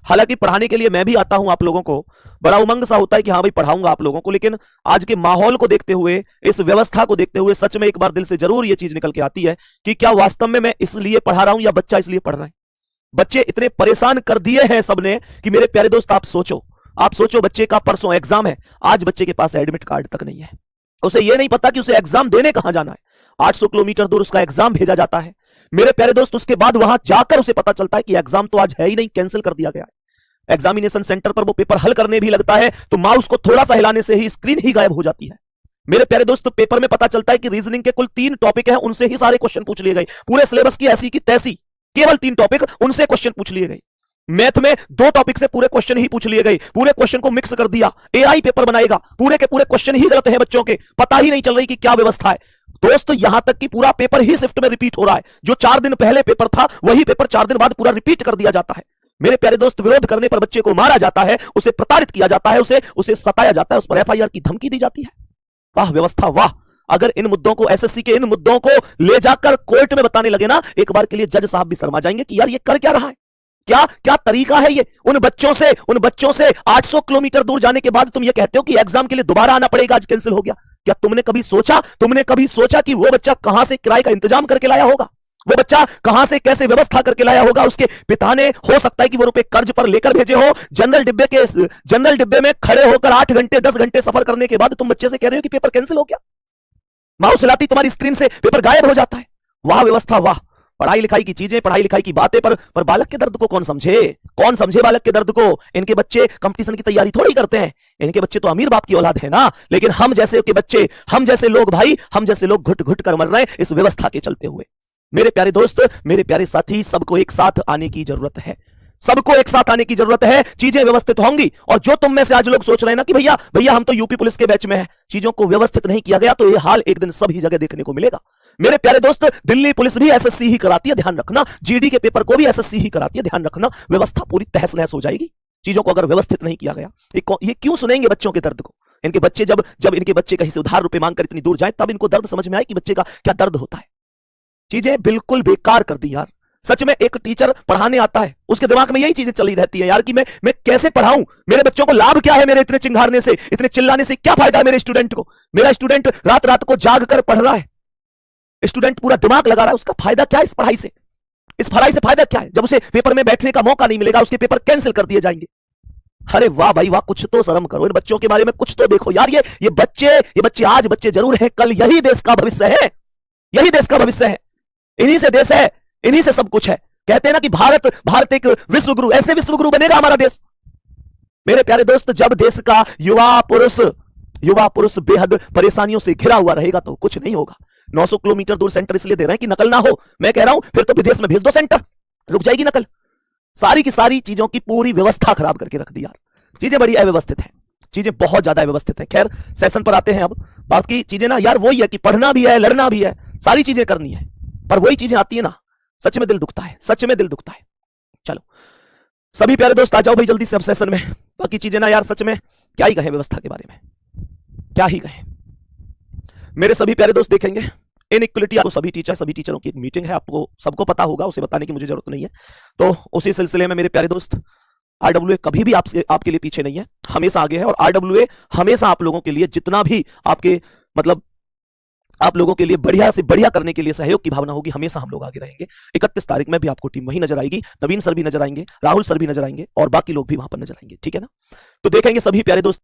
हालांकि पढ़ाने के लिए मैं भी आता हूं आप लोगों को, बड़ा उमंग सा होता है कि हाँ भाई पढ़ाऊंगा आप लोगों को, लेकिन आज के माहौल को देखते हुए, इस व्यवस्था को देखते हुए सच में एक बार दिल से जरूर यह चीज निकल के आती है कि क्या वास्तव में मैं इसलिए पढ़ा रहा हूं या बच्चा इसलिए पढ़ रहा है। बच्चे इतने परेशान कर दिए हैं सबने कि मेरे प्यारे दोस्त आप सोचो बच्चे का परसों एग्जाम है, आज बच्चे के पास एडमिट कार्ड तक नहीं है। उसे यह नहीं पता कि उसे एग्जाम देने कहां जाना है। 800 किलोमीटर दूर उसका एग्जाम भेजा जाता है मेरे प्यारे दोस्त। उसके बाद वहां जाकर उसे पता चलता है कि एग्जाम तो आज है ही नहीं, कैंसिल कर दिया गया है। एग्जामिनेशन सेंटर पर वो पेपर हल करने भी लगता है तो माउस को थोड़ा सा हिलाने से ही स्क्रीन ही गायब हो जाती है। मेरे प्यारे दोस्त पेपर में पता चलता है कि रीजनिंग के कुल 3 टॉपिक हैं, उनसे ही सारे क्वेश्चन पूछ लिए गए। पूरे सिलेबस की ऐसी की तैसी केवल 3 टॉपिक, उनसे क्वेश्चन पूछ लिए गए। मैथ में 2 टॉपिक से पूरे क्वेश्चन ही पूछ लिए गए, पूरे क्वेश्चन को मिक्स कर दिया। एआई पेपर बनाएगा, पूरे के पूरे क्वेश्चन ही गलत हैं बच्चों के, पता ही नहीं चल रही कि क्या व्यवस्था है। दोस्त यहां तक कि पूरा पेपर ही शिफ्ट में रिपीट हो रहा है। जो 4 दिन पहले पेपर था वही पेपर 4 दिन बाद पूरा रिपीट कर दिया जाता है। मेरे प्यारे दोस्त विरोध करने पर बच्चे को मारा जाता है, उसे प्रताड़ित किया जाता है, उसे सताया जाता है, उस पर एफआईआर की धमकी दी जाती है। वाह व्यवस्था वाह। अगर इन मुद्दों को, एसएससी के इन मुद्दों को ले जाकर कोर्ट में बताने लगे ना, एक बार के लिए जज साहब भी शर्मा जाएंगे कि यार ये कर क्या रहा है, क्या क्या तरीका है ये। उन बच्चों से 800 किलोमीटर दूर जाने के बाद तुम ये कहते हो कि एग्जाम के लिए दोबारा आना पड़ेगा, आज कैंसिल हो गया। क्या तुमने कभी सोचा कि वो बच्चा कहां से किराए का इंतजाम करके लाया होगा, वो बच्चा कहां से कैसे व्यवस्था करके लाया होगा। उसके पिता ने हो सकता है कि वो रुपए कर्ज पर लेकर भेजे हो। जनरल डिब्बे में खड़े होकर 8 घंटे 10 घंटे सफर करने के बाद तुम बच्चे से कह रहे हो कि पेपर कैंसिल हो गया। माउस हिलाती तुम्हारी स्क्रीन से पेपर गायब हो जाता है। वाह व्यवस्था वाह। पढ़ाई लिखाई की चीजें, पढ़ाई लिखाई की बातें, पर बालक के दर्द को कौन समझे बालक के दर्द को। इनके बच्चे कंपटीशन की तैयारी थोड़ी करते हैं, इनके बच्चे तो अमीर बाप की औलाद है ना। लेकिन हम जैसे के बच्चे, हम जैसे लोग भाई, हम जैसे लोग घुट घुट कर मर रहे हैं इस व्यवस्था के चलते हुए। मेरे प्यारे दोस्त, मेरे प्यारे साथी, सबको एक साथ आने की जरूरत है, सबको एक साथ आने की जरूरत है। चीजें व्यवस्थित होंगी। और जो तुम में से आज लोग सोच रहे हैं ना कि भैया हम तो यूपी पुलिस के बैच में हैं, चीजों को व्यवस्थित नहीं किया गया तो ये हाल एक दिन सभी जगह देखने को मिलेगा। मेरे प्यारे दोस्त, दिल्ली पुलिस भी एसएससी ही कराती है, ध्यान रखना। जीडी के पेपर को भी एसएससी ही कराती है, ध्यान रखना। व्यवस्था पूरी तहस नहस हो जाएगी चीजों को अगर व्यवस्थित नहीं किया गया। ये क्यों सुनेंगे बच्चों के दर्द को। इनके बच्चे जब इनके बच्चे कहीं से उधार रुपए मांगकर इतनी दूर जाए तब इनको दर्द समझ में आए कि बच्चे का क्या दर्द होता है। चीजें बिल्कुल बेकार कर दी यार। सच में एक टीचर पढ़ाने आता है, उसके दिमाग में यही चीजें चली रहती है यार कि मैं कैसे पढ़ाऊं, मेरे बच्चों को लाभ क्या है, मेरे इतने चिंघारने से, इतने चिल्लाने से क्या फायदा है मेरे स्टूडेंट को। मेरा स्टूडेंट रात रात को जाग कर पढ़ रहा है, स्टूडेंट पूरा दिमाग लगा रहा है, उसका फायदा क्या है इस पढ़ाई से। इस पढ़ाई से फायदा क्या है जब उसे पेपर में बैठने का मौका नहीं मिलेगा, उसके पेपर कैंसिल कर दिए जाएंगे। अरे वाह भाई वाह, कुछ तो शर्म करो, इन बच्चों के बारे में कुछ तो देखो यार। ये बच्चे आज बच्चे जरूर हैं, कल यही देश का भविष्य है, यही देश का भविष्य है। इन्हीं से देश है, इन्हीं से सब कुछ है। कहते हैं ना कि भारत एक विश्व गुरु, ऐसे विश्व गुरु बनेगा हमारा देश। मेरे प्यारे दोस्त, जब देश का युवा पुरुष बेहद परेशानियों से घिरा हुआ रहेगा तो कुछ नहीं होगा। 900 किलोमीटर दूर सेंटर इसलिए दे रहे हैं कि नकल ना हो। मैं कह रहा हूं फिर तो विदेश में भेज दो सेंटर, रुक जाएगी नकल। सारी की सारी चीजों की पूरी व्यवस्था खराब करके रख दी यार। चीजें बड़ी अव्यवस्थित हैं, चीजें बहुत ज्यादा अव्यवस्थित हैं। खैर सेशन पर आते हैं अब। बाकी चीजें ना यार वही है कि पढ़ना भी है, लड़ना भी है, सारी चीजें करनी है, पर वही चीजें आती है ना, सच में दिल दुखता है, सच में दिल दुखता है। चलो सभी प्यारे दोस्त आ जाओ भाई जल्दी से अब सेशन में। बाकी चीजें ना यार सच में क्या ही कहें व्यवस्था के बारे में, क्या ही कहें। मेरे सभी प्यारे दोस्त देखेंगे इनइक्वलिटी, आपको सभी टीचरों की एक मीटिंग है, आपको सबको पता होगा, उसे बताने की मुझे जरूरत नहीं है। तो उसी सिलसिले में मेरे प्यारे दोस्त, आरडब्ल्यूए कभी भी आपके लिए पीछे नहीं है, हमेशा आगे है। और आरडब्ल्यूए हमेशा आप लोगों के लिए जितना भी आपके मतलब आप लोगों के लिए बढ़िया से बढ़िया करने के लिए सहयोग की भावना होगी, हमेशा हम लोग आगे रहेंगे। 31 तारीख में भी आपको टीम वही नजर आएगी, नवीन सर भी नजर आएंगे, राहुल सर भी नजर आएंगे और बाकी लोग भी वहां पर नजर आएंगे, ठीक है ना। तो देखेंगे सभी प्यारे दोस्त।